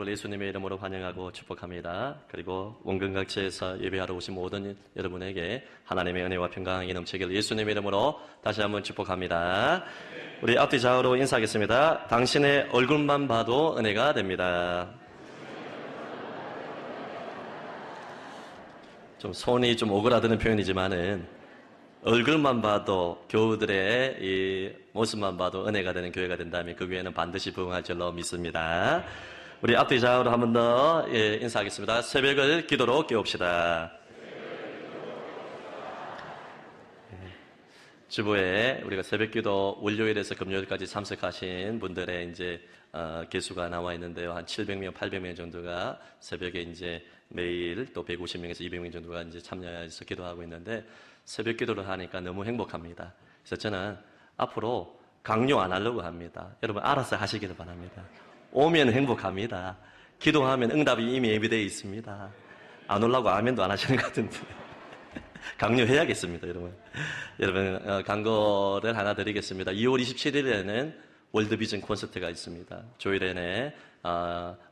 예수님의 이름으로 환영하고 축복합니다. 그리고 원근각지에서 예배하러 오신 모든 여러분에게 하나님의 은혜와 평강이 넘치길 예수님의 이름으로 다시 한번 축복합니다. 우리 앞뒤 좌우로 인사하겠습니다. 당신의 얼굴만 봐도 은혜가 됩니다. 좀 손이 좀 오그라드는 표현이지만은 얼굴만 봐도 교우들의 이 모습만 봐도 은혜가 되는 교회가 된다면 그 교회는 반드시 부흥할 줄로 믿습니다. 우리 앞뒤 좌우로 한 번 더 인사하겠습니다. 새벽을 기도로 깨웁시다. 주보에 우리가 새벽기도 월요일에서 금요일까지 참석하신 분들의 이제 개수가 나와 있는데요. 한 700명, 800명 정도가 새벽에 이제 매일 또 150명에서 200명 정도가 이제 참여해서 기도하고 있는데 새벽 기도를 하니까 너무 행복합니다. 그래서 저는 앞으로 강요 안 하려고 합니다. 여러분 알아서 하시기를 바랍니다. 오면 행복합니다. 기도하면 응답이 이미 예비되어 있습니다. 안 오려고 아멘도 안 하시는 것 같은데 강요해야겠습니다, 여러분. 여러분 광고를 하나 드리겠습니다. 2월 27일에는 월드비전 콘서트가 있습니다. 조이렌의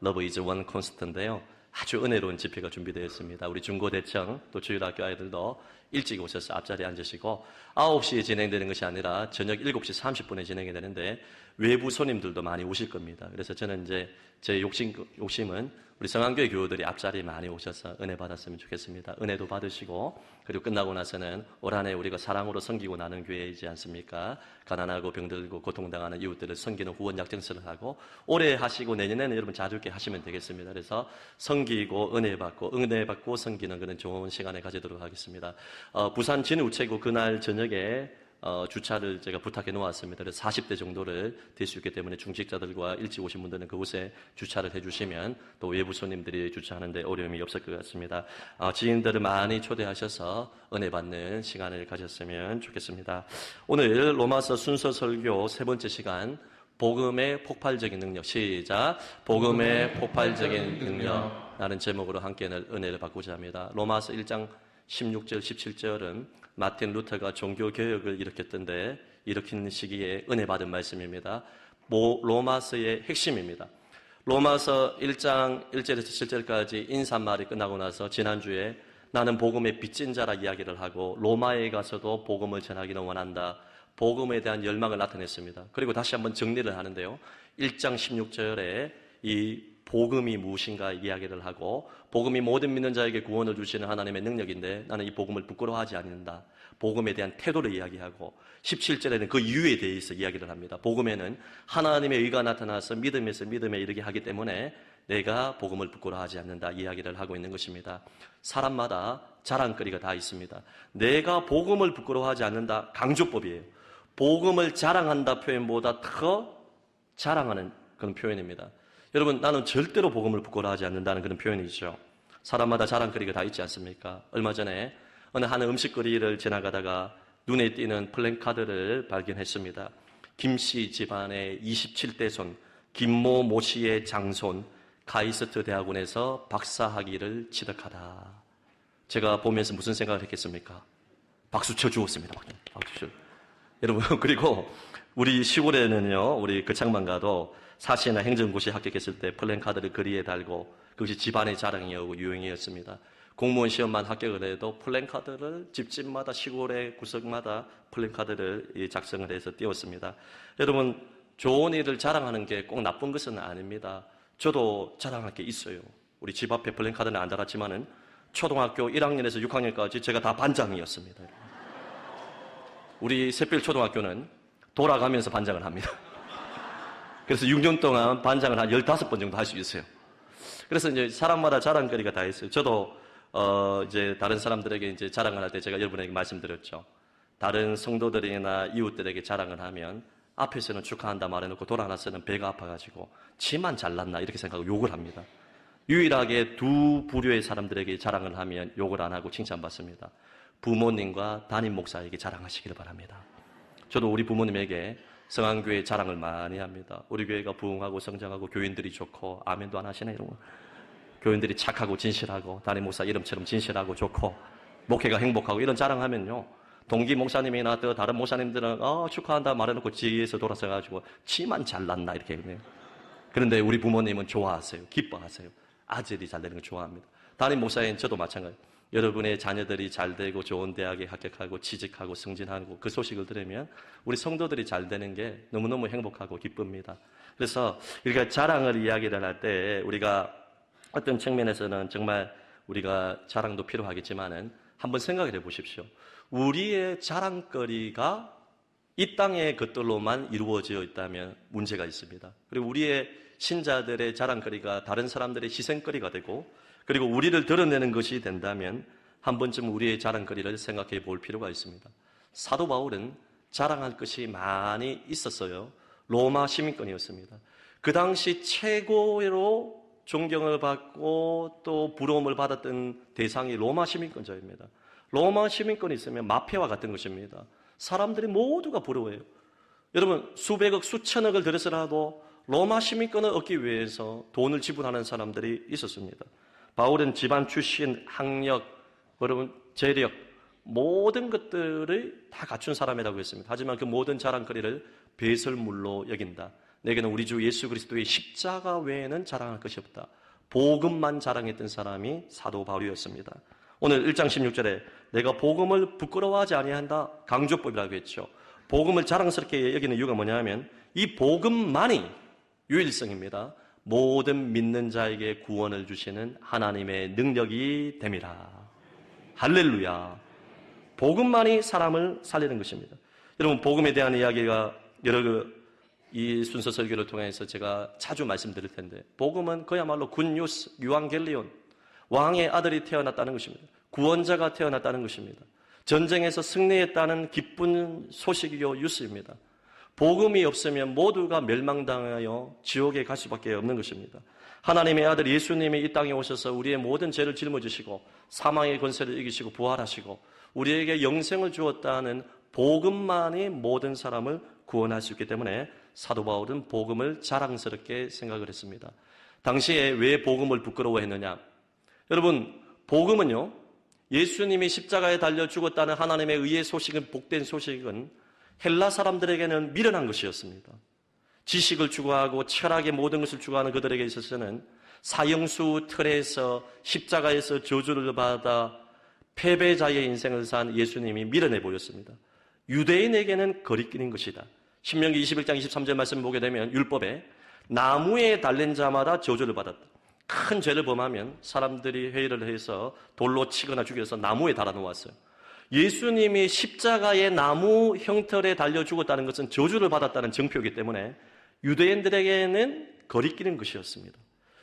러브 이즈 원 콘서트인데요. 아주 은혜로운 집회가 준비되어 있습니다. 우리 중고대청 또 주일학교 아이들도 일찍 오셔서 앞자리에 앉으시고 9시에 진행되는 것이 아니라 저녁 7시 30분에 진행이 되는데 외부 손님들도 많이 오실 겁니다. 그래서 저는 이제 제 욕심은 우리 성안교회 교우들이 앞자리에 많이 오셔서 은혜 받았으면 좋겠습니다. 은혜도 받으시고 그리고 끝나고 나서는 올 한 해 우리가 사랑으로 섬기고 나는 교회이지 않습니까? 가난하고 병들고 고통당하는 이웃들을 섬기는 후원 약정서를 하고 올해 하시고 내년에는 여러분 자주게 하시면 되겠습니다. 그래서 섬기고 은혜 받고 섬기는 그런 좋은 시간을 가지도록 하겠습니다. 부산 진우체국 그날 저녁에 주차를 제가 부탁해 놓았습니다. 그래서 40대 정도를 될 수 있기 때문에 중직자들과 일찍 오신 분들은 그곳에 주차를 해주시면 또 외부 손님들이 주차하는데 어려움이 없을 것 같습니다. 지인들을 많이 초대하셔서 은혜 받는 시간을 가졌으면 좋겠습니다. 오늘 로마서 순서 설교 세 번째 시간 복음의 폭발적인 능력 시작 복음의 폭발적인 능력 라는 제목으로 함께 은혜를 받고자 합니다. 로마서 1장 16절 17절은 마틴 루터가 종교개혁을 일으킨 시기에 은혜 받은 말씀입니다. 로마서의 핵심입니다. 로마서 1장 1절에서 7절까지 인사말이 끝나고 나서 지난주에 나는 복음의 빚진 자라 이야기를 하고 로마에 가서도 복음을 전하기를 원한다. 복음에 대한 열망을 나타냈습니다. 그리고 다시 한번 정리를 하는데요. 1장 16절에 이 복음이 무엇인가 이야기를 하고 복음이 모든 믿는 자에게 구원을 주시는 하나님의 능력인데 나는 이 복음을 부끄러워하지 않는다. 복음에 대한 태도를 이야기하고 17절에는 그 이유에 대해서 이야기를 합니다. 복음에는 하나님의 의가 나타나서 믿음에서 믿음에 이르게 하기 때문에 내가 복음을 부끄러워하지 않는다 이야기를 하고 있는 것입니다. 사람마다 자랑거리가 다 있습니다. 내가 복음을 부끄러워하지 않는다 강조법이에요. 복음을 자랑한다 표현보다 더 자랑하는 그런 표현입니다. 여러분 나는 절대로 복음을 부끄러워하지 않는다는 그런 표현이죠. 사람마다 자랑거리가 다 있지 않습니까? 얼마 전에 어느 한 음식거리를 지나가다가 눈에 띄는 플랜카드를 발견했습니다. 김씨 집안의 27대 손 김모 모씨의 장손 카이스트 대학원에서 박사학위를 취득하다. 제가 보면서 무슨 생각을 했겠습니까? 박수 쳐주었습니다. 박수. 여러분 그리고 우리 시골에는요 우리 거창만 가도 사시나 행정고시 합격했을 때 플랜카드를 거리에 달고 그것이 집안의 자랑이었고 유행이었습니다. 공무원 시험만 합격을 해도 플랜카드를 집집마다 시골의 구석마다 플랜카드를 작성을 해서 띄웠습니다. 여러분 좋은 일을 자랑하는 게 꼭 나쁜 것은 아닙니다. 저도 자랑할 게 있어요. 우리 집 앞에 플랜카드는 안 달았지만은 초등학교 1학년에서 6학년까지 제가 다 반장이었습니다. 우리 샛별초등학교는 돌아가면서 반장을 합니다. 그래서 6년 동안 반장을 한 15번 정도 할 수 있어요. 그래서 이제 사람마다 자랑거리가 다 있어요. 저도 이제 다른 사람들에게 이제 자랑을 할 때 제가 여러분에게 말씀드렸죠. 다른 성도들이나 이웃들에게 자랑을 하면 앞에서는 축하한다 말해놓고 돌아나서는 배가 아파가지고 치만 잘났나 이렇게 생각하고 욕을 합니다. 유일하게 두 부류의 사람들에게 자랑을 하면 욕을 안 하고 칭찬받습니다. 부모님과 담임 목사에게 자랑하시기를 바랍니다. 저도 우리 부모님에게 성안교회 자랑을 많이 합니다. 우리 교회가 부흥하고 성장하고 교인들이 좋고 아멘도 안 하시네 이런 거. 교인들이 착하고 진실하고 담임 목사 이름처럼 진실하고 좋고 목회가 행복하고 이런 자랑하면요. 동기 목사님이나 또 다른 목사님들은 축하한다 말해놓고 뒤에서 돌아서가지고 치만 잘났나 이렇게 해요. 그런데 우리 부모님은 좋아하세요. 기뻐하세요. 아들이 잘 되는 걸 좋아합니다. 담임 목사인 저도 마찬가지예요. 여러분의 자녀들이 잘 되고 좋은 대학에 합격하고 취직하고 승진하고 그 소식을 들으면 우리 성도들이 잘 되는 게 너무너무 행복하고 기쁩니다. 그래서 우리가 자랑을 이야기를 할 때 우리가 어떤 측면에서는 정말 우리가 자랑도 필요하겠지만은 한번 생각을 해 보십시오. 우리의 자랑거리가 이 땅의 것들로만 이루어져 있다면 문제가 있습니다. 그리고 우리의 신자들의 자랑거리가 다른 사람들의 희생거리가 되고 그리고 우리를 드러내는 것이 된다면 한 번쯤 우리의 자랑거리를 생각해 볼 필요가 있습니다. 사도 바울은 자랑할 것이 많이 있었어요. 로마 시민권이었습니다. 그 당시 최고로 존경을 받고 또 부러움을 받았던 대상이 로마 시민권자입니다. 로마 시민권이 있으면 마피아와 같은 것입니다. 사람들이 모두가 부러워해요. 여러분 수백억 수천억을 들여서라도 로마 시민권을 얻기 위해서 돈을 지불하는 사람들이 있었습니다. 바울은 집안 출신, 학력, 여러분 재력 모든 것들을 다 갖춘 사람이라고 했습니다. 하지만 그 모든 자랑거리를 배설물로 여긴다. 내게는 우리 주 예수 그리스도의 십자가 외에는 자랑할 것이 없다. 복음만 자랑했던 사람이 사도 바울이었습니다. 오늘 1장 16절에 내가 복음을 부끄러워하지 아니한다. 강조법이라고 했죠. 복음을 자랑스럽게 여기는 이유가 뭐냐면 이 복음만이 유일성입니다. 모든 믿는 자에게 구원을 주시는 하나님의 능력이 됨이라. 할렐루야. 복음만이 사람을 살리는 것입니다. 여러분 복음에 대한 이야기가 여러 이 순서 설교를 통해서 제가 자주 말씀드릴 텐데 복음은 그야말로 굿뉴스, 유앙겔리온, 왕의 아들이 태어났다는 것입니다. 구원자가 태어났다는 것입니다. 전쟁에서 승리했다는 기쁜 소식이요 뉴스입니다. 복음이 없으면 모두가 멸망당하여 지옥에 갈 수밖에 없는 것입니다. 하나님의 아들 예수님이 이 땅에 오셔서 우리의 모든 죄를 짊어지시고 사망의 권세를 이기시고 부활하시고 우리에게 영생을 주었다는 복음만이 모든 사람을 구원할 수 있기 때문에 사도 바울은 복음을 자랑스럽게 생각을 했습니다. 당시에 왜 복음을 부끄러워했느냐? 여러분 복음은요 예수님이 십자가에 달려 죽었다는 하나님의 의의 소식은 복된 소식은 헬라 사람들에게는 미련한 것이었습니다. 지식을 추구하고 철학의 모든 것을 추구하는 그들에게 있어서는 사형수 틀에서 십자가에서 저주를 받아 패배자의 인생을 산 예수님이 미련해 보였습니다. 유대인에게는 거리끼는 것이다. 신명기 21장 23절 말씀 보게 되면 율법에 나무에 달린 자마다 저주를 받았다. 큰 죄를 범하면 사람들이 회의를 해서 돌로 치거나 죽여서 나무에 달아놓았어요. 예수님이 십자가의 나무 형틀에 달려 죽었다는 것은 저주를 받았다는 증표이기 때문에 유대인들에게는 거리끼는 것이었습니다.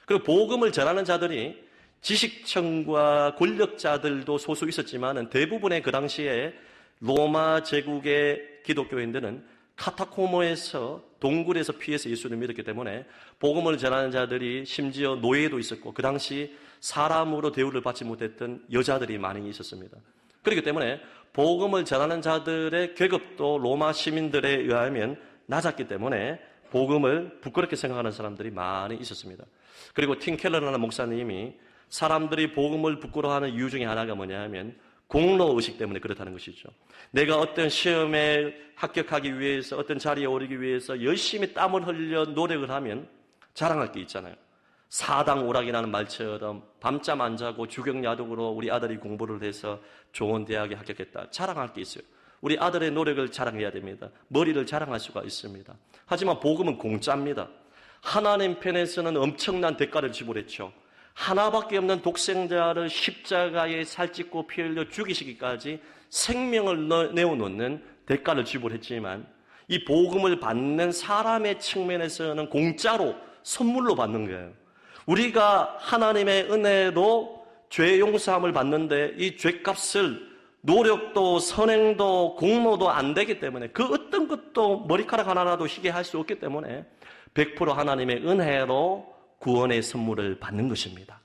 그리고 복음을 전하는 자들이 지식층과 권력자들도 소수 있었지만 대부분의 그 당시에 로마 제국의 기독교인들은 카타코모에서 동굴에서 피해서 예수님을 믿었기 때문에 복음을 전하는 자들이 심지어 노예도 있었고 그 당시 사람으로 대우를 받지 못했던 여자들이 많이 있었습니다. 그렇기 때문에 복음을 전하는 자들의 계급도 로마 시민들에 의하면 낮았기 때문에 복음을 부끄럽게 생각하는 사람들이 많이 있었습니다. 그리고 팀 켈러라는 목사님이 사람들이 복음을 부끄러워하는 이유 중에 하나가 뭐냐 하면 공로의식 때문에 그렇다는 것이죠. 내가 어떤 시험에 합격하기 위해서 어떤 자리에 오르기 위해서 열심히 땀을 흘려 노력을 하면 자랑할 게 있잖아요. 사당 오락이라는 말처럼 밤잠 안 자고 주경야독으로 우리 아들이 공부를 해서 좋은 대학에 합격했다. 자랑할 게 있어요. 우리 아들의 노력을 자랑해야 됩니다. 머리를 자랑할 수가 있습니다. 하지만 복음은 공짜입니다. 하나님 편에서는 엄청난 대가를 지불했죠. 하나밖에 없는 독생자를 십자가에 살찢고 피 흘려 죽이시기까지 생명을 내어놓는 대가를 지불했지만 이 복음을 받는 사람의 측면에서는 공짜로 선물로 받는 거예요. 우리가 하나님의 은혜로 죄 용서함을 받는데 이 죄값을 노력도 선행도 공로도 안 되기 때문에 그 어떤 것도 머리카락 하나라도 희게 할 수 없기 때문에 100% 하나님의 은혜로 구원의 선물을 받는 것입니다.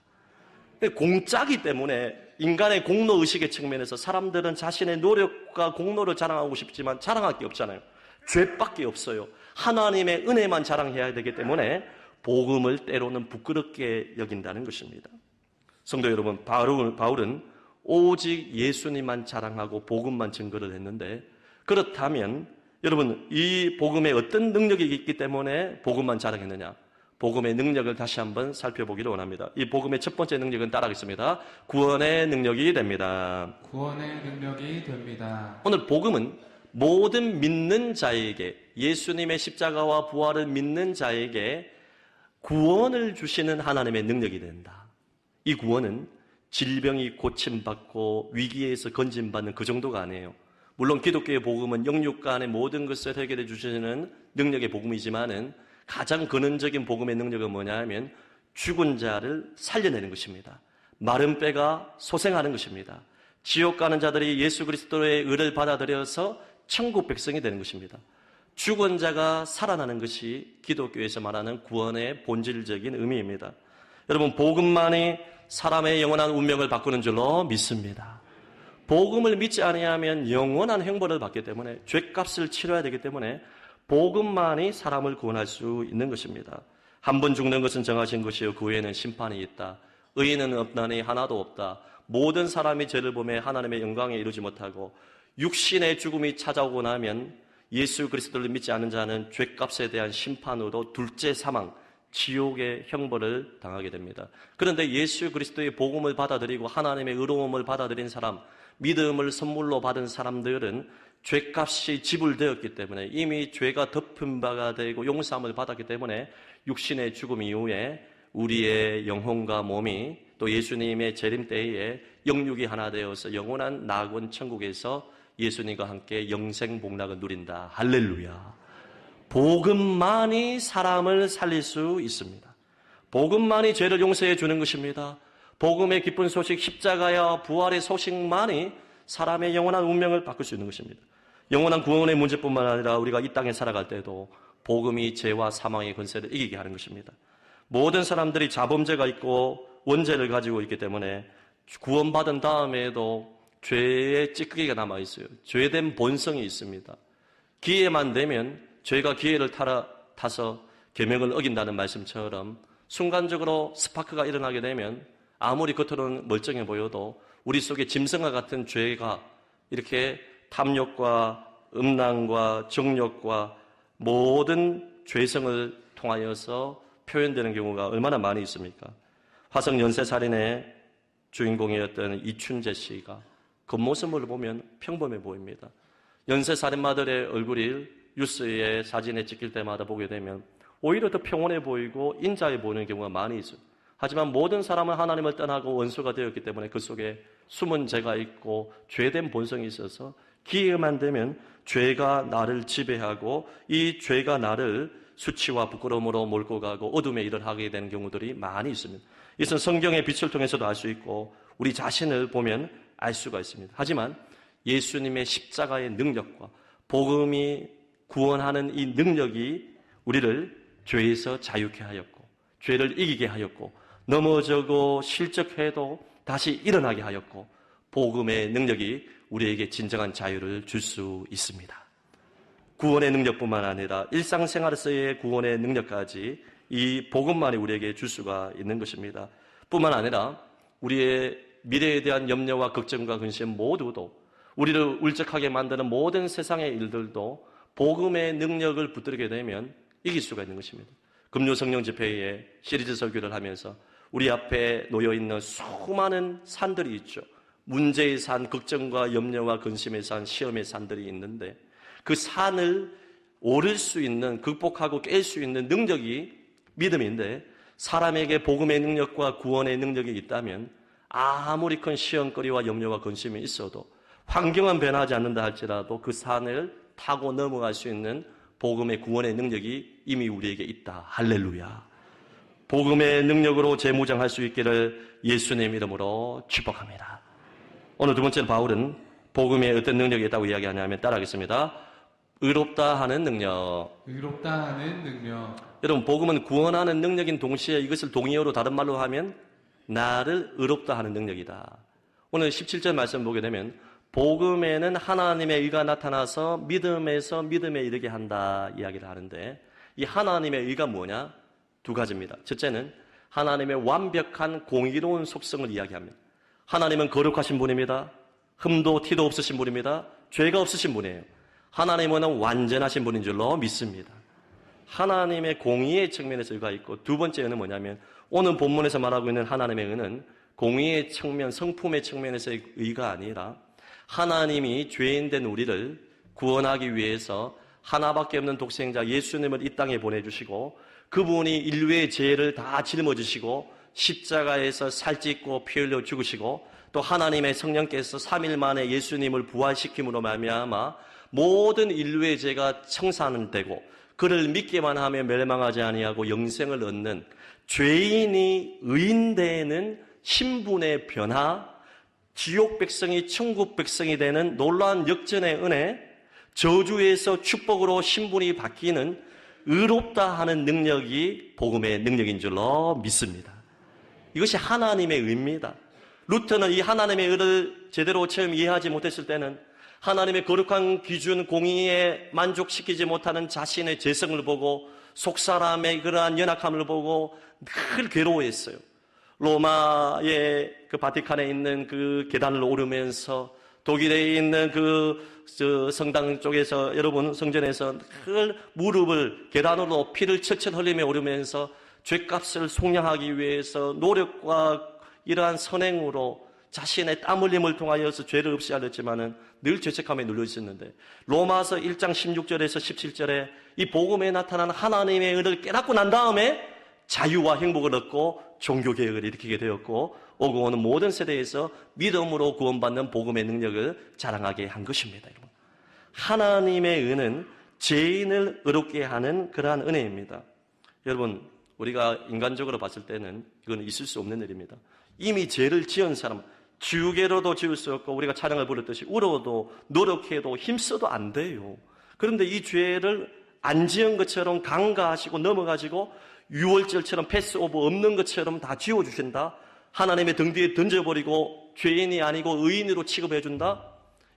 공짜기 때문에 인간의 공로의식의 측면에서 사람들은 자신의 노력과 공로를 자랑하고 싶지만 자랑할 게 없잖아요. 죄밖에 없어요. 하나님의 은혜만 자랑해야 되기 때문에 복음을 때로는 부끄럽게 여긴다는 것입니다. 성도 여러분, 바울은 오직 예수님만 자랑하고 복음만 증거를 했는데 그렇다면 여러분 이 복음에 어떤 능력이 있기 때문에 복음만 자랑했느냐? 복음의 능력을 다시 한번 살펴보기를 원합니다. 이 복음의 첫 번째 능력은 따라하겠습니다. 구원의 능력이 됩니다. 구원의 능력이 됩니다. 오늘 복음은 모든 믿는 자에게, 예수님의 십자가와 부활을 믿는 자에게 구원을 주시는 하나님의 능력이 된다. 이 구원은 질병이 고침받고 위기에서 건짐받는 그 정도가 아니에요. 물론 기독교의 복음은 영육간의 모든 것을 해결해 주시는 능력의 복음이지만은 가장 근원적인 복음의 능력은 뭐냐 하면 죽은 자를 살려내는 것입니다. 마른 뼈가 소생하는 것입니다. 지옥 가는 자들이 예수 그리스도의 의를 받아들여서 천국 백성이 되는 것입니다. 죽은 자가 살아나는 것이 기독교에서 말하는 구원의 본질적인 의미입니다. 여러분, 복음만이 사람의 영원한 운명을 바꾸는 줄로 믿습니다. 복음을 믿지 아니하면 영원한 형벌을 받기 때문에, 죄값을 치러야 되기 때문에 복음만이 사람을 구원할 수 있는 것입니다. 한 번 죽는 것은 정하신 것이요 그 후에는 심판이 있다. 의인은 없나니 하나도 없다. 모든 사람이 죄를 범해 하나님의 영광에 이르지 못하고 육신의 죽음이 찾아오고 나면 예수 그리스도를 믿지 않은 자는 죄값에 대한 심판으로 둘째 사망, 지옥의 형벌을 당하게 됩니다. 그런데 예수 그리스도의 복음을 받아들이고 하나님의 의로움을 받아들인 사람, 믿음을 선물로 받은 사람들은 죄값이 지불되었기 때문에, 이미 죄가 덮은 바가 되고 용서함을 받았기 때문에 육신의 죽음 이후에 우리의 영혼과 몸이 또 예수님의 재림 때에 영육이 하나 되어서 영원한 낙원 천국에서 예수님과 함께 영생 복락을 누린다. 할렐루야. 복음만이 사람을 살릴 수 있습니다. 복음만이 죄를 용서해 주는 것입니다. 복음의 기쁜 소식, 십자가와 부활의 소식만이 사람의 영원한 운명을 바꿀 수 있는 것입니다. 영원한 구원의 문제뿐만 아니라 우리가 이 땅에 살아갈 때도 복음이 죄와 사망의 권세를 이기게 하는 것입니다. 모든 사람들이 자범죄가 있고 원죄를 가지고 있기 때문에 구원받은 다음에도 죄의 찌꺼기가 남아있어요. 죄된 본성이 있습니다. 기회만 되면 죄가 기회를 타서 계명을 어긴다는 말씀처럼 순간적으로 스파크가 일어나게 되면 아무리 겉으로는 멀쩡해 보여도 우리 속에 짐승과 같은 죄가 이렇게 탐욕과 음란과 정욕과 모든 죄성을 통하여서 표현되는 경우가 얼마나 많이 있습니까? 화성 연쇄살인의 주인공이었던 이춘재 씨가 겉모습을 보면 평범해 보입니다. 연쇄살인마들의 얼굴이 뉴스의 사진에 찍힐 때마다 보게 되면 오히려 더 평온해 보이고 인자해 보이는 경우가 많이 있어요. 하지만 모든 사람은 하나님을 떠나고 원수가 되었기 때문에 그 속에 숨은 죄가 있고 죄된 본성이 있어서 기회만 되면 죄가 나를 지배하고 이 죄가 나를 수치와 부끄러움으로 몰고 가고 어둠의 일을 하게 되는 경우들이 많이 있습니다. 이것은 성경의 빛을 통해서도 알 수 있고 우리 자신을 보면 알 수가 있습니다. 하지만 예수님의 십자가의 능력과 복음이 구원하는 이 능력이 우리를 죄에서 자유케 하였고 죄를 이기게 하였고 넘어져고 실족해도 다시 일어나게 하였고 복음의 능력이 우리에게 진정한 자유를 줄 수 있습니다. 구원의 능력뿐만 아니라 일상생활에서의 구원의 능력까지 이 복음만이 우리에게 줄 수가 있는 것입니다. 뿐만 아니라 우리의 미래에 대한 염려와 걱정과 근심 모두도 우리를 울적하게 만드는 모든 세상의 일들도 복음의 능력을 붙들게 되면 이길 수가 있는 것입니다. 금요 성령 집회에 시리즈 설교를 하면서 우리 앞에 놓여있는 수많은 산들이 있죠. 문제의 산, 걱정과 염려와 근심의 산, 시험의 산들이 있는데 그 산을 오를 수 있는, 극복하고 깰 수 있는 능력이 믿음인데 사람에게 복음의 능력과 구원의 능력이 있다면 아무리 큰 시험거리와 염려와 근심이 있어도 환경은 변하지 않는다 할지라도 그 산을 타고 넘어갈 수 있는 복음의 구원의 능력이 이미 우리에게 있다. 할렐루야. 복음의 능력으로 재무장할 수 있기를 예수님 이름으로 축복합니다. 오늘 두 번째는 바울은 복음에 어떤 능력이 있다고 이야기하냐면 따라하겠습니다. 의롭다 하는 능력. 의롭다 하는 능력. 여러분, 복음은 구원하는 능력인 동시에 이것을 동의어로 다른 말로 하면 나를 의롭다 하는 능력이다. 오늘 17절 말씀 보게 되면 복음에는 하나님의 의가 나타나서 믿음에서 믿음에 이르게 한다 이야기를 하는데 이 하나님의 의가 뭐냐? 두 가지입니다. 첫째는 하나님의 완벽한 공의로운 속성을 이야기합니다. 하나님은 거룩하신 분입니다. 흠도 티도 없으신 분입니다. 죄가 없으신 분이에요. 하나님은 완전하신 분인 줄로 믿습니다. 하나님의 공의의 측면에서 의가 있고, 두 번째 의는 뭐냐면 오늘 본문에서 말하고 있는 하나님의 의는 공의의 측면, 성품의 측면에서의 의가 아니라 하나님이 죄인된 우리를 구원하기 위해서 하나밖에 없는 독생자 예수님을 이 땅에 보내주시고, 그분이 인류의 죄를 다 짊어지시고 십자가에서 살찢고 피 흘려 죽으시고, 또 하나님의 성령께서 3일 만에 예수님을 부활시킴으로 말미암아 모든 인류의 죄가 청산되고, 그를 믿기만 하며 멸망하지 아니하고 영생을 얻는 죄인이 의인되는 신분의 변화, 지옥 백성이 천국 백성이 되는 놀라운 역전의 은혜, 저주에서 축복으로 신분이 바뀌는 의롭다 하는 능력이 복음의 능력인 줄로 믿습니다. 이것이 하나님의 의입니다. 루터는 이 하나님의 의를 제대로 처음 이해하지 못했을 때는 하나님의 거룩한 기준 공의에 만족시키지 못하는 자신의 죄성을 보고 속사람의 그러한 연약함을 보고 늘 괴로워했어요. 로마의 그 바티칸에 있는 그 계단을 오르면서, 독일에 있는 그 성당 쪽에서, 여러분 성전에서 늘 무릎을 계단으로 피를 철철 흘리며 오르면서 죄값을 속량하기 위해서 노력과 이러한 선행으로 자신의 땀 흘림을 통하여서 죄를 없이 하렸지만은 늘 죄책감에 눌려 있었는데, 로마서 1장 16절에서 17절에 이 복음에 나타난 하나님의 의를 깨닫고 난 다음에 자유와 행복을 얻고 종교개혁을 일으키게 되었고, 오고 오는 모든 세대에서 믿음으로 구원받는 복음의 능력을 자랑하게 한 것입니다. 여러분, 하나님의 의는 죄인을 의롭게 하는 그러한 은혜입니다. 여러분, 우리가 인간적으로 봤을 때는 이건 있을 수 없는 일입니다. 이미 죄를 지은 사람, 지우개로도 지을 수 없고, 우리가 찬양을 부르듯이 울어도 노력해도 힘써도 안 돼요. 그런데 이 죄를 안 지은 것처럼 간과하시고 넘어가시고 유월절처럼 패스오버 없는 것처럼 다 지워주신다. 하나님의 등 뒤에 던져버리고 죄인이 아니고 의인으로 취급해준다.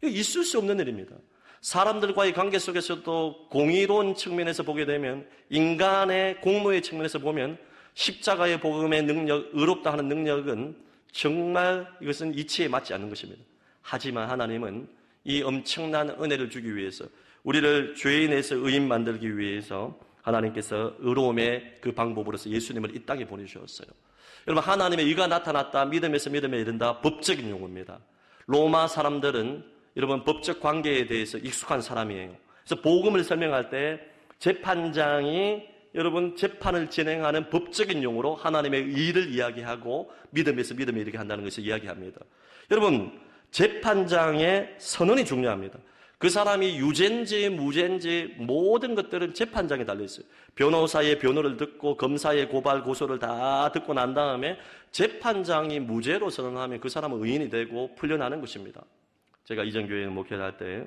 이거 있을 수 없는 일입니다. 사람들과의 관계 속에서도 공의로운 측면에서 보게 되면, 인간의 공로의 측면에서 보면 십자가의 복음의 능력, 의롭다 하는 능력은 정말 이것은 이치에 맞지 않는 것입니다. 하지만 하나님은 이 엄청난 은혜를 주기 위해서, 우리를 죄인에서 의인 만들기 위해서 하나님께서 의로움의 그 방법으로서 예수님을 이 땅에 보내주셨어요. 여러분, 하나님의 의가 나타났다, 믿음에서 믿음에 이른다, 법적인 용어입니다. 로마 사람들은 여러분 법적 관계에 대해서 익숙한 사람이에요. 그래서 복음을 설명할 때 재판장이 여러분 재판을 진행하는 법적인 용어로 하나님의 의를 이야기하고 믿음에서 믿음에 이르게 한다는 것을 이야기합니다. 여러분, 재판장의 선언이 중요합니다. 그 사람이 유죄인지 무죄인지 모든 것들은 재판장에 달려있어요. 변호사의 변호를 듣고 검사의 고발 고소를 다 듣고 난 다음에 재판장이 무죄로 선언하면 그 사람은 의인이 되고 풀려나는 것입니다. 제가 이전 교회에 목회할 때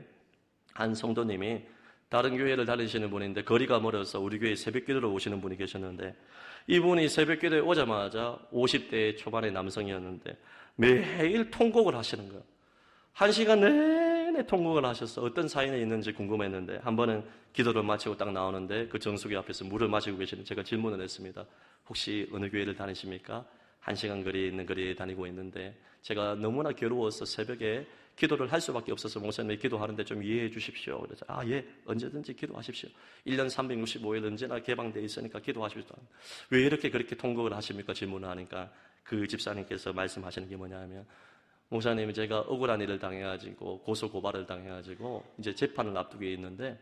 한 성도님이 다른 교회를 다니시는 분인데 거리가 멀어서 우리 교회에 새벽기도로 오시는 분이 계셨는데, 이분이 새벽기도에 오자마자 50대 초반의 남성이었는데 매일 통곡을 하시는 거예요. 1시간 내내 통곡을 하셔서 어떤 사연이 있는지 궁금했는데, 한 번은 기도를 마치고 딱 나오는데 그 정수기 앞에서 물을 마시고 계시는 제가 질문을 했습니다. 혹시 어느 교회를 다니십니까? 1시간 거리에 있는 거리에 다니고 있는데 제가 너무나 괴로워서 새벽에 기도를 할 수밖에 없어서 목사님이 기도하는데 좀 이해해 주십시오. 그래서 예, 언제든지 기도하십시오. 1년 365일 언제나 개방되어 있으니까 기도하십시오. 왜 이렇게 그렇게 통곡을 하십니까? 질문을 하니까 그 집사님께서 말씀하시는 게 뭐냐면, 목사님, 제가 억울한 일을 당해가지고 고소 고발을 당해가지고 이제 재판을 앞두고 있는데,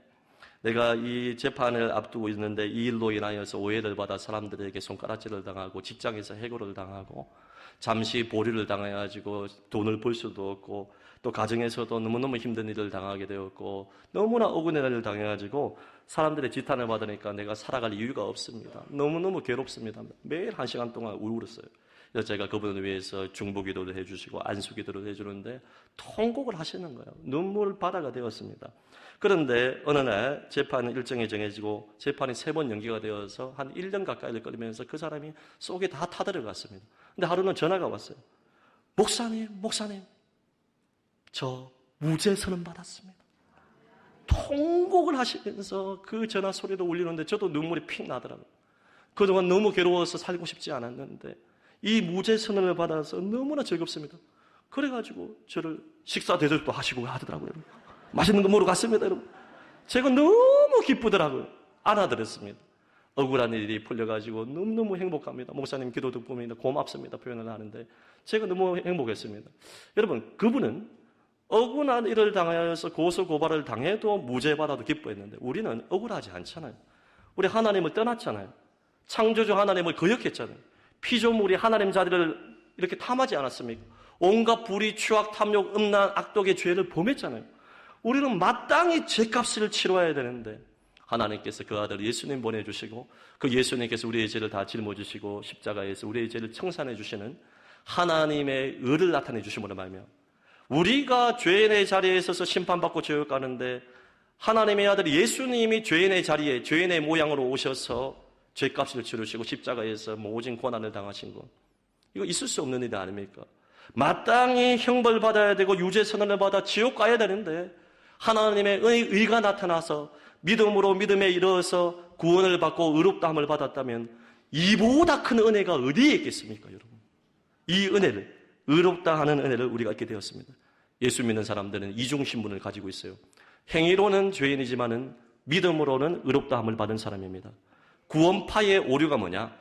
내가 이 재판을 앞두고 있는데 이 일로 인하여서 오해를 받아 사람들에게 손가락질을 당하고 직장에서 해고를 당하고 잠시 보류를 당해가지고 돈을 벌 수도 없고, 또 가정에서도 너무너무 힘든 일을 당하게 되었고 너무나 억울한 일을 당해가지고 사람들의 지탄을 받으니까 내가 살아갈 이유가 없습니다. 너무너무 괴롭습니다. 매일 1시간 동안 울었어요. 그래서 제가 그분을 위해서 중보기도를 해주시고 안수기도를 해주는데 통곡을 하시는 거예요. 눈물 바다가 되었습니다. 그런데 어느 날 재판 일정이 정해지고 재판이 3번 연기가 되어서 한 1년 가까이를 끌면서 그 사람이 속에 다 타들어갔습니다. 근데 하루는 전화가 왔어요. 목사님, 저 무죄 선언 받았습니다. 통곡을 하시면서 그 전화 소리도 울리는데 저도 눈물이 픽 나더라고요. 그동안 너무 괴로워서 살고 싶지 않았는데 이 무죄 선언을 받아서 너무나 즐겁습니다. 그래가지고 저를 식사 대접도 하시고 하더라고요. 맛있는 거 먹으러 갔습니다, 여러분. 제가 너무 기쁘더라고요. 안아드렸습니다. 억울한 일이 풀려가지고 너무너무 행복합니다. 목사님 기도 듣고 보면 고맙습니다 표현을 하는데 제가 너무 행복했습니다. 여러분, 그분은 억울한 일을 당하여서 고소고발을 당해도 무죄받아도 기뻐했는데 우리는 억울하지 않잖아요. 우리 하나님을 떠났잖아요. 창조주 하나님을 거역했잖아요. 피조물이 하나님 자리를 이렇게 탐하지 않았습니까? 온갖 불의, 추악, 탐욕, 음란, 악독의 죄를 범했잖아요. 우리는 마땅히 죄값을 치러야 되는데 하나님께서 그 아들 예수님 보내주시고 그 예수님께서 우리의 죄를 다 짊어지시고 십자가에서 우리의 죄를 청산해 주시는 하나님의 의를 나타내 주심으로 말미암아 우리가 죄인의 자리에 서서 심판받고 죄를 가는데 하나님의 아들 예수님이 죄인의 자리에 죄인의 모양으로 오셔서 죄값을 치르시고 십자가에서 모진 고난을 당하신 것, 이거 있을 수 없는 일 아닙니까? 마땅히 형벌 받아야 되고 유죄선언을 받아 지옥 가야 되는데 하나님의 의가 나타나서 믿음으로 믿음에 이르러서 구원을 받고 의롭다함을 받았다면 이보다 큰 은혜가 어디에 있겠습니까, 여러분? 이 은혜를, 의롭다 하는 은혜를 우리가 얻게 되었습니다. 예수 믿는 사람들은 이중신분을 가지고 있어요. 행위로는 죄인이지만은 믿음으로는 의롭다함을 받은 사람입니다. 구원파의 오류가 뭐냐?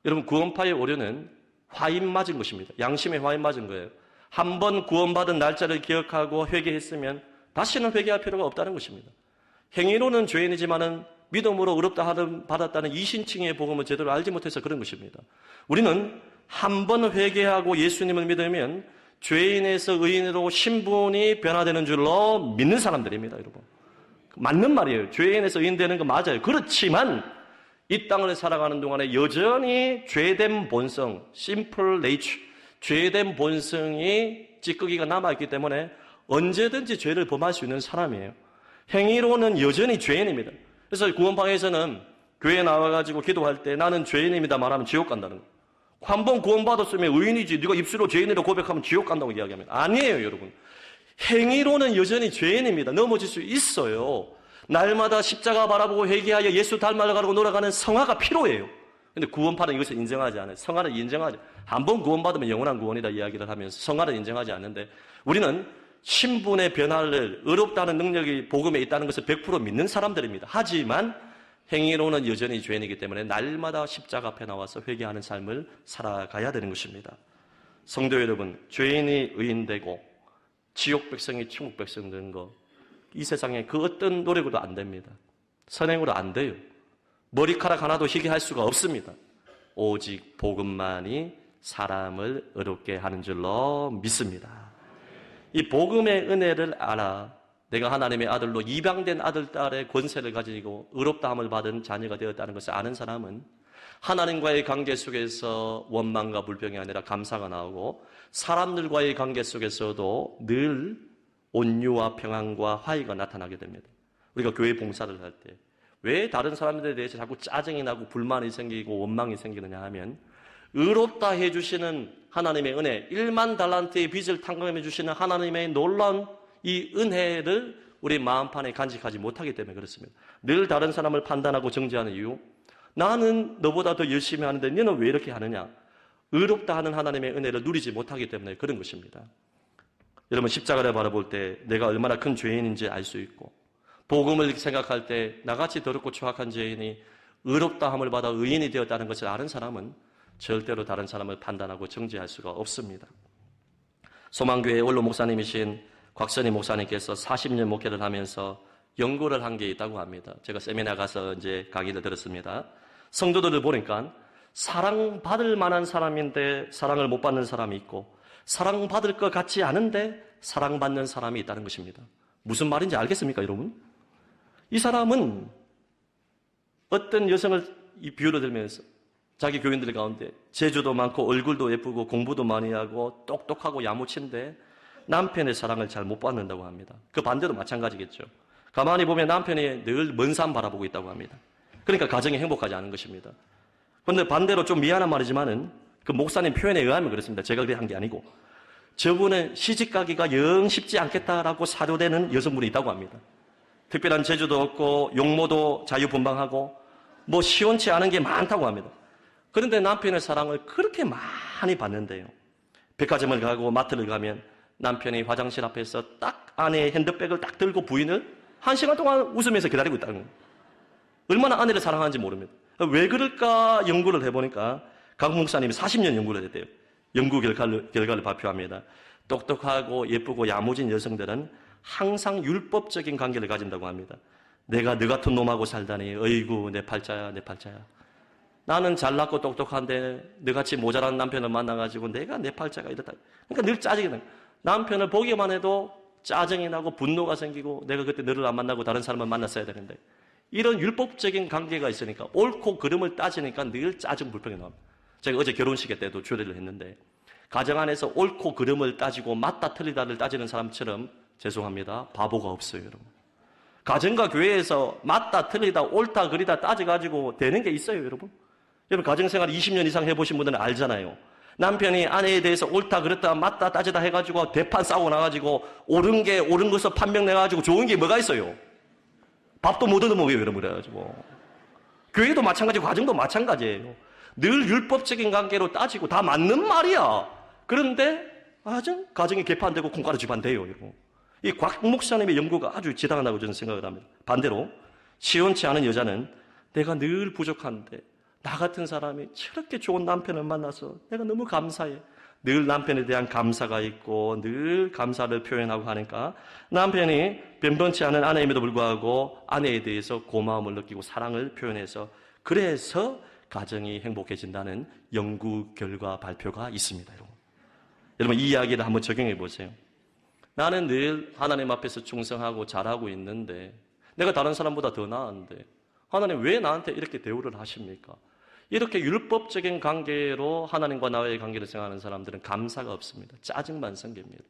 여러분, 구원파의 오류는 화인 맞은 것입니다. 양심에 화인 맞은 거예요. 한 번 구원받은 날짜를 기억하고 회개했으면 다시는 회개할 필요가 없다는 것입니다. 행위로는 죄인이지만은 믿음으로 의롭다 받았다는 이신칭의 복음을 제대로 알지 못해서 그런 것입니다. 우리는 한 번 회개하고 예수님을 믿으면 죄인에서 의인으로 신분이 변화되는 줄로 믿는 사람들입니다, 여러분. 맞는 말이에요. 죄인에서 의인 되는 거 맞아요. 그렇지만 이 땅을 살아가는 동안에 여전히 죄된 본성, simple nature, 죄된 본성이 찌꺼기가 남아있기 때문에 언제든지 죄를 범할 수 있는 사람이에요. 행위로는 여전히 죄인입니다. 그래서 구원파에서는 교회에 나와가지고 기도할 때 나는 죄인입니다 말하면 지옥 간다는 거예요. 한 번 구원받았으면 의인이지 네가 입술로 죄인이라고 고백하면 지옥 간다고 이야기합니다. 아니에요, 여러분. 행위로는 여전히 죄인입니다. 넘어질 수 있어요. 날마다 십자가 바라보고 회개하여 예수 닮아가고 놀아가는 성화가 필요해요. 근데 구원파는 이것을 인정하지 않아요. 성화를 인정하지. 한 번 구원받으면 영원한 구원이다 이야기를 하면서 성화를 인정하지 않는데 우리는 신분의 변화를 의롭다는 능력이 복음에 있다는 것을 100% 믿는 사람들입니다. 하지만 행위로는 여전히 죄인이기 때문에 날마다 십자가 앞에 나와서 회개하는 삶을 살아가야 되는 것입니다. 성도 여러분, 죄인이 의인되고 지옥 백성이 천국 백성 되는 거, 이 세상에 그 어떤 노력으로 안 됩니다. 선행으로 안 돼요. 머리카락 하나도 희게 할 수가 없습니다. 오직 복음만이 사람을 의롭게 하는 줄로 믿습니다. 이 복음의 은혜를 알아 내가 하나님의 아들로 입양된 아들, 딸의 권세를 가지고 의롭다함을 받은 자녀가 되었다는 것을 아는 사람은 하나님과의 관계 속에서 원망과 불평이 아니라 감사가 나오고 사람들과의 관계 속에서도 늘 온유와 평안과 화의가 나타나게 됩니다. 우리가 교회 봉사를 할 때 왜 다른 사람들에 대해서 자꾸 짜증이 나고 불만이 생기고 원망이 생기느냐 하면 의롭다 해주시는 하나님의 은혜, 1만 달란트의 빚을 탕감해 주시는 하나님의 놀라운 이 은혜를 우리 마음판에 간직하지 못하기 때문에 그렇습니다. 늘 다른 사람을 판단하고 정죄하는 이유, 나는 너보다 더 열심히 하는데 너는 왜 이렇게 하느냐? 의롭다 하는 하나님의 은혜를 누리지 못하기 때문에 그런 것입니다. 여러분, 십자가를 바라볼 때 내가 얼마나 큰 죄인인지 알 수 있고 복음을 생각할 때 나같이 더럽고 추악한 죄인이 의롭다함을 받아 의인이 되었다는 것을 아는 사람은 절대로 다른 사람을 판단하고 정죄할 수가 없습니다. 소망교회 원로 목사님이신 곽선희 목사님께서 40년 목회를 하면서 연구를 한 게 있다고 합니다. 제가 세미나 가서 이제 강의를 들었습니다. 성도들을 보니까 사랑받을 만한 사람인데 사랑을 못 받는 사람이 있고 사랑받을 것 같지 않은데 사랑받는 사람이 있다는 것입니다. 무슨 말인지 알겠습니까, 여러분? 이 사람은 어떤 여성을 이 비유로 들면서 자기 교인들 가운데 재주도 많고 얼굴도 예쁘고 공부도 많이 하고 똑똑하고 야무친데 남편의 사랑을 잘 못 받는다고 합니다. 그 반대도 마찬가지겠죠. 가만히 보면 남편이 늘 먼 산 바라보고 있다고 합니다. 그러니까 가정이 행복하지 않은 것입니다. 그런데 반대로 좀 미안한 말이지만은 그 목사님 표현에 의하면 그렇습니다. 제가 그렇게 한 게 아니고 저분은 시집가기가 영 쉽지 않겠다라고 사료되는 여성분이 있다고 합니다. 특별한 재주도 없고 용모도 자유분방하고 뭐 시원치 않은 게 많다고 합니다. 그런데 남편의 사랑을 그렇게 많이 받는데요. 백화점을 가고 마트를 가면 남편이 화장실 앞에서 딱 아내의 핸드백을 딱 들고 부인을 1시간 동안 웃으면서 기다리고 있다는 거예요. 얼마나 아내를 사랑하는지 모릅니다. 왜 그럴까 연구를 해보니까 강 목사님이 40년 연구를 했대요. 연구 결과를 발표합니다. 똑똑하고 예쁘고 야무진 여성들은 항상 율법적인 관계를 가진다고 합니다. 내가 너 같은 놈하고 살다니 어이구 내 팔자야 내 팔자야. 나는 잘났고 똑똑한데 너같이 모자란 남편을 만나가지고 내가 내 팔자가 이렇다. 그러니까 늘 짜증이 나요. 남편을 보기만 해도 짜증이 나고 분노가 생기고 내가 그때 너를 안 만나고 다른 사람을 만났어야 되는데 이런 율법적인 관계가 있으니까 옳고 그름을 따지니까 늘 짜증 불평이 나옵니다. 제가 어제 결혼식 때도 주례를 했는데 가정 안에서 옳고 그름을 따지고 맞다 틀리다를 따지는 사람처럼 죄송합니다. 바보가 없어요, 여러분. 가정과 교회에서 맞다 틀리다 옳다 그리다 따져가지고 되는 게 있어요, 여러분. 여러분 가정생활 20년 이상 해보신 분들은 알잖아요. 남편이 아내에 대해서 옳다 그랬다 맞다 따지다 해가지고 대판 싸우고 나가지고 옳은 것을 판명 내가지고 좋은 게 뭐가 있어요? 밥도 못 얻어먹어요, 여러분. 그래가지고 교회도 마찬가지고 가정도 마찬가지예요. 늘 율법적인 관계로 따지고 다 맞는 말이야. 그런데 아주 가정이 개판되고 콩가루 집안 돼요, 여러분. 이 곽 목사님의 연구가 아주 지당하다고 저는 생각을 합니다. 반대로 시원치 않은 여자는 내가 늘 부족한데 나 같은 사람이 저렇게 좋은 남편을 만나서 내가 너무 감사해. 늘 남편에 대한 감사가 있고 늘 감사를 표현하고 하니까 남편이 변변치 않은 아내임에도 불구하고 아내에 대해서 고마움을 느끼고 사랑을 표현해서 그래서 가정이 행복해진다는 연구 결과 발표가 있습니다. 여러분 이 이야기를 한번 적용해 보세요. 나는 늘 하나님 앞에서 충성하고 잘하고 있는데 내가 다른 사람보다 더 나은데 하나님 왜 나한테 이렇게 대우를 하십니까? 이렇게 율법적인 관계로 하나님과 나와의 관계를 생각하는 사람들은 감사가 없습니다. 짜증만 생깁니다.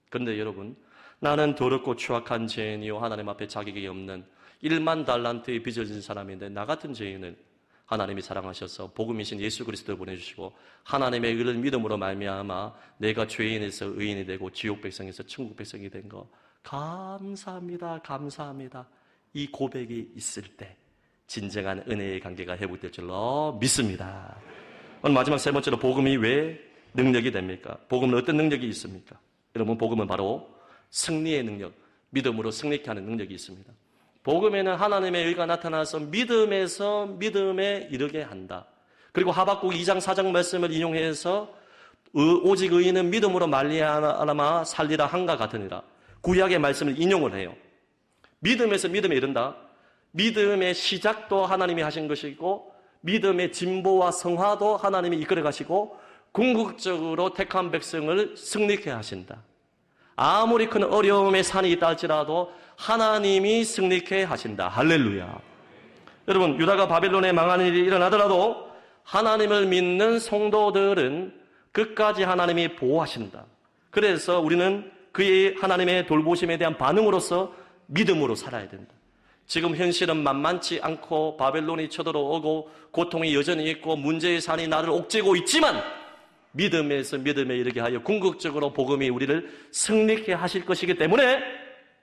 그런데 여러분 나는 더럽고 추악한 죄인이요 하나님 앞에 자격이 없는 1만 달란트에 빚어진 사람인데 나 같은 죄인을 하나님이 사랑하셔서 복음이신 예수 그리스도를 보내주시고 하나님의 의를 믿음으로 말미암아 내가 죄인에서 의인이 되고 지옥 백성에서 천국 백성이 된 거 감사합니다. 감사합니다. 이 고백이 있을 때 진정한 은혜의 관계가 회복될 줄로 믿습니다. 오늘 마지막 세 번째로 복음이 왜 능력이 됩니까? 복음은 어떤 능력이 있습니까? 여러분 복음은 바로 승리의 능력, 믿음으로 승리케 하는 능력이 있습니다. 복음에는 하나님의 의가 나타나서 믿음에서 믿음에 이르게 한다. 그리고 하박국 2장 4장 말씀을 인용해서 오직 의인은 믿음으로 말미암아 살리라 한가 같으니라. 구약의 말씀을 인용을 해요. 믿음에서 믿음에 이른다. 믿음의 시작도 하나님이 하신 것이고 믿음의 진보와 성화도 하나님이 이끌어 가시고 궁극적으로 택한 백성을 승리케 하신다. 아무리 큰 어려움의 산이 있다 할지라도 하나님이 승리케 하신다. 할렐루야. 여러분 유다가 바벨론에 망하는 일이 일어나더라도 하나님을 믿는 성도들은 끝까지 하나님이 보호하신다. 그래서 우리는 그의 하나님의 돌보심에 대한 반응으로서 믿음으로 살아야 된다. 지금 현실은 만만치 않고 바벨론이 쳐들어오고 고통이 여전히 있고 문제의 산이 나를 옥죄고 있지만 믿음에서 믿음에 이르게 하여 궁극적으로 복음이 우리를 승리케 하실 것이기 때문에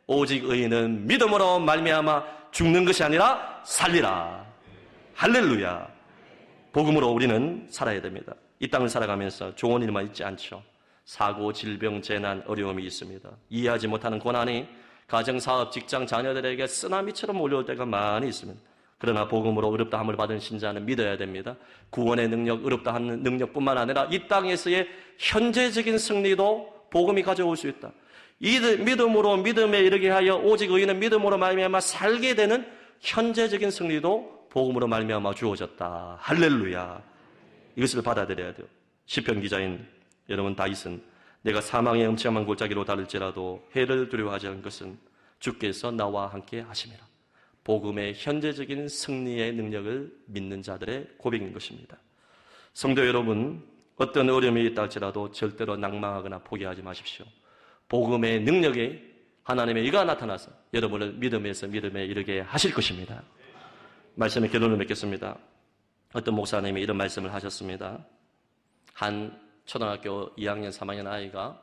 오직 의인은 믿음으로 말미암아 죽는 것이 아니라 살리라. 할렐루야. 복음으로 우리는 살아야 됩니다. 이 땅을 살아가면서 좋은 일만 있지 않죠. 사고, 질병, 재난, 어려움이 있습니다. 이해하지 못하는 고난이 가정, 사업, 직장, 자녀들에게 쓰나미처럼 몰려올 때가 많이 있습니다. 그러나 복음으로 어렵다 함을 받은 신자는 믿어야 됩니다. 구원의 능력, 어렵다 하는 능력뿐만 아니라 이 땅에서의 현재적인 승리도 복음이 가져올 수 있다. 이 믿음으로 믿음에 이르게 하여 오직 의인은 믿음으로 말미암아 살게 되는 현재적인 승리도 복음으로 말미암아 주어졌다. 할렐루야. 이것을 받아들여야 돼요. 시편 기자인 여러분 다윗은 내가 사망의 엄청난 골짜기로 다를지라도 해를 두려워하지 않은 것은 주께서 나와 함께 하심이라. 복음의 현재적인 승리의 능력을 믿는 자들의 고백인 것입니다. 성도 여러분, 어떤 어려움이 있다 할지라도 절대로 낭망하거나 포기하지 마십시오. 복음의 능력에 하나님의 의가 나타나서 여러분을 믿음에서 믿음에 이르게 하실 것입니다. 말씀의 결론을 맺겠습니다. 어떤 목사님이 이런 말씀을 하셨습니다. 한 초등학교 2학년, 3학년 아이가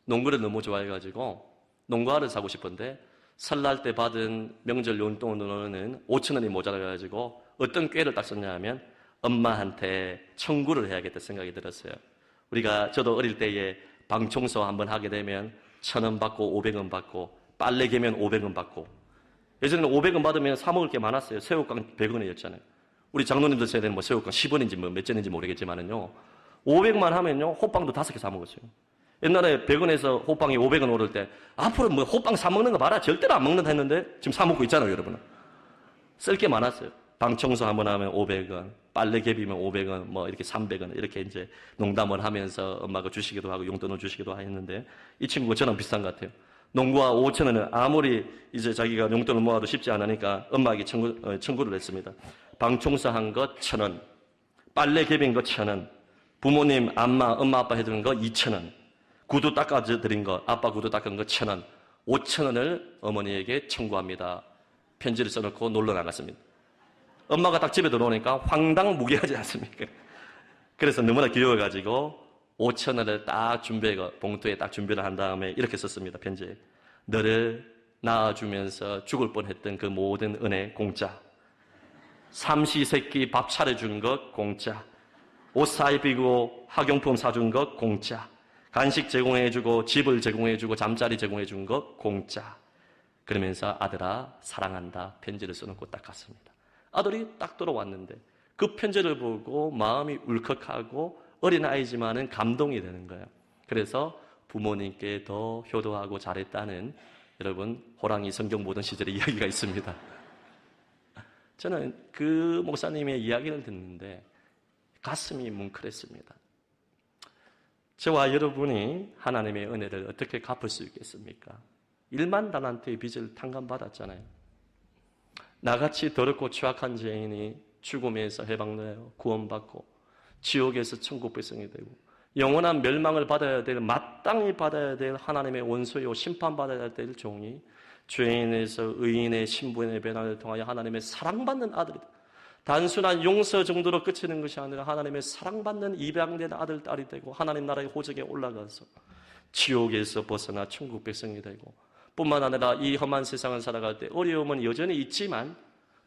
농구를 너무 좋아해가지고 농구화를 사고 싶은데 설날 때 받은 명절 용돈으로는 5,000원이 모자라가지고 어떤 꾀를 딱 썼냐 하면 엄마한테 청구를 해야겠다 생각이 들었어요. 저도 어릴 때에 방 청소 한번 하게 되면 1,000원 받고 500원 받고 빨래 개면 500원 받고 예전에는 500원 받으면 사 먹을 게 많았어요. 새우깡 100원이었잖아요. 우리 장로님들 세대는 뭐 새우깡 10원인지 뭐 몇 전인지 모르겠지만은요. 500만 하면요. 호빵도 5개 사 먹었어요. 옛날에 100원에서 호빵이 500원 오를 때 앞으로 뭐 호빵 사 먹는 거 봐라. 절대로 안 먹는다 했는데 지금 사 먹고 있잖아요, 여러분. 쓸 게 많았어요. 방 청소 한번 하면 500원, 빨래 개비면 500원, 뭐 이렇게 300원 이렇게 이제 농담을 하면서 엄마가 주시기도 하고 용돈을 주시기도 했는데 이 친구가 저랑 비슷한 것 같아요. 농구와 5,000원은 아무리 이제 자기가 용돈을 모아도 쉽지 않으니까 엄마에게 청구를 했습니다. 방 청소한 거 1,000원, 빨래 개빈 거 1,000원, 부모님, 엄마 아빠 해드린 거 2,000원, 구두 닦아드린 거, 아빠 구두 닦은 거 1,000원, 5,000원을 어머니에게 청구합니다. 편지를 써놓고 놀러 나갔습니다. 엄마가 딱 집에 들어오니까 황당무계하지 않습니까? 그래서 너무나 귀여워가지고 5,000원을 딱 봉투에 딱 준비를 한 다음에 이렇게 썼습니다. 편지에. 너를 낳아주면서 죽을 뻔했던 그 모든 은혜 공짜. 삼시세끼 밥 차려준 것 공짜. 옷 사입히고 학용품 사준 것 공짜. 간식 제공해주고 집을 제공해주고 잠자리 제공해준 것 공짜. 그러면서 아들아 사랑한다 편지를 써놓고 딱 갔습니다. 아들이 딱 돌아왔는데 그 편지를 보고 마음이 울컥하고 어린아이지만은 감동이 되는 거예요. 그래서 부모님께 더 효도하고 잘했다는 여러분 호랑이 성경 보던 시절의 이야기가 있습니다. 저는 그 목사님의 이야기를 듣는데 가슴이 뭉클했습니다. 저와 여러분이 하나님의 은혜를 어떻게 갚을 수 있겠습니까? 1만 달란트의 빚을 탕감받았잖아요. 나같이 더럽고 추악한 죄인이 죽음에서 해방되어 구원받고 지옥에서 천국 백성이 되고 영원한 멸망을 받아야 될 마땅히 받아야 될 하나님의 원수요 심판받아야 될 종이 죄인에서 의인의 신분의 변화를 통하여 하나님의 사랑받는 아들이다. 단순한 용서 정도로 그치는 것이 아니라 하나님의 사랑받는 입양된 아들, 딸이 되고 하나님 나라의 호적에 올라가서 지옥에서 벗어나 천국 백성이 되고 뿐만 아니라 이 험한 세상을 살아갈 때 어려움은 여전히 있지만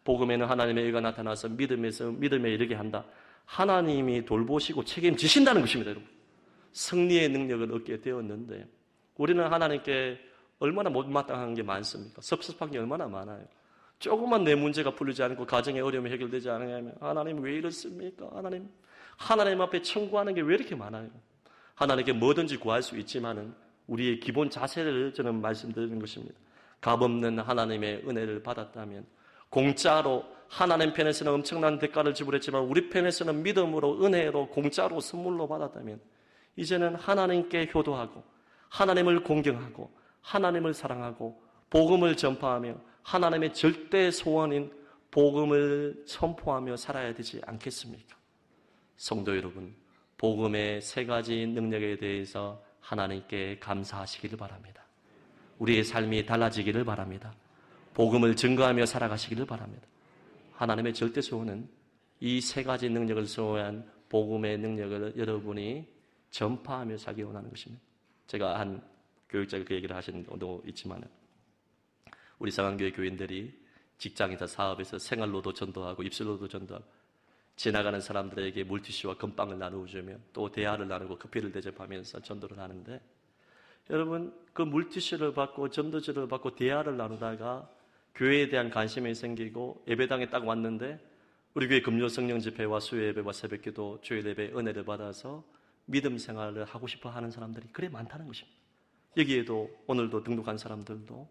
복음에는 하나님의 의가 나타나서 믿음에 이르게 한다. 하나님이 돌보시고 책임지신다는 것입니다. 여러분. 승리의 능력을 얻게 되었는데 우리는 하나님께 얼마나 못마땅한 게 많습니까? 섭섭한 게 얼마나 많아요. 조금만 내 문제가 풀리지 않고 가정의 어려움이 해결되지 않으면 하나님 왜 이렇습니까? 하나님 앞에 청구하는 게 왜 이렇게 많아요? 하나님께 뭐든지 구할 수 있지만은 우리의 기본 자세를 저는 말씀드리는 것입니다. 값없는 하나님의 은혜를 받았다면 공짜로 하나님 편에서는 엄청난 대가를 지불했지만 우리 편에서는 믿음으로 은혜로 공짜로 선물로 받았다면 이제는 하나님께 효도하고 하나님을 공경하고 하나님을 사랑하고 복음을 전파하며 하나님의 절대 소원인 복음을 선포하며 살아야 되지 않겠습니까? 성도 여러분, 복음의 세 가지 능력에 대해서 하나님께 감사하시기를 바랍니다. 우리의 삶이 달라지기를 바랍니다. 복음을 증거하며 살아가시기를 바랍니다. 하나님의 절대 소원은 이 세 가지 능력을 소유한 복음의 능력을 여러분이 전파하며 살기 원하는 것입니다. 제가 한 교육자가 그 얘기를 하시는 경우도 있지만 우리 상한교회 교인들이 직장에서 사업에서 생활로도 전도하고 입술로도 전도하고 지나가는 사람들에게 물티슈와 금빵을 나누어주며 또 대화를 나누고 커피를 대접하면서 전도를 하는데 여러분 그 물티슈를 받고 전도지를 받고 대화를 나누다가 교회에 대한 관심이 생기고 예배당에 딱 왔는데 우리 교회 금요 성령 집회와 수요 예배와 새벽기도 주일 예배 은혜를 받아서 믿음 생활을 하고 싶어 하는 사람들이 그래 많다는 것입니다. 여기에도 오늘도 등록한 사람들도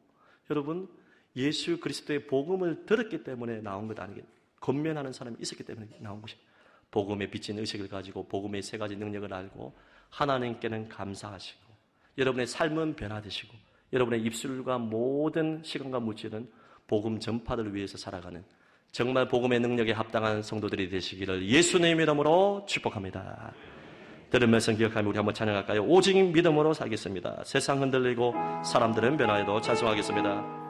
여러분 예수 그리스도의 복음을 들었기 때문에 나온 것 아니겠습니까? 권면하는 사람이 있었기 때문에 나온 것입니다. 복음에 비친 의식을 가지고 복음의 세 가지 능력을 알고 하나님께는 감사하시고 여러분의 삶은 변화되시고 여러분의 입술과 모든 시간과 물질은 복음 전파를 위해서 살아가는 정말 복음의 능력에 합당한 성도들이 되시기를 예수님의 이름으로 축복합니다. 들은 말씀 기억하며 우리 한번 찬양할까요? 오직 믿음으로 살겠습니다. 세상 흔들리고 사람들은 변화해도 찬송하겠습니다.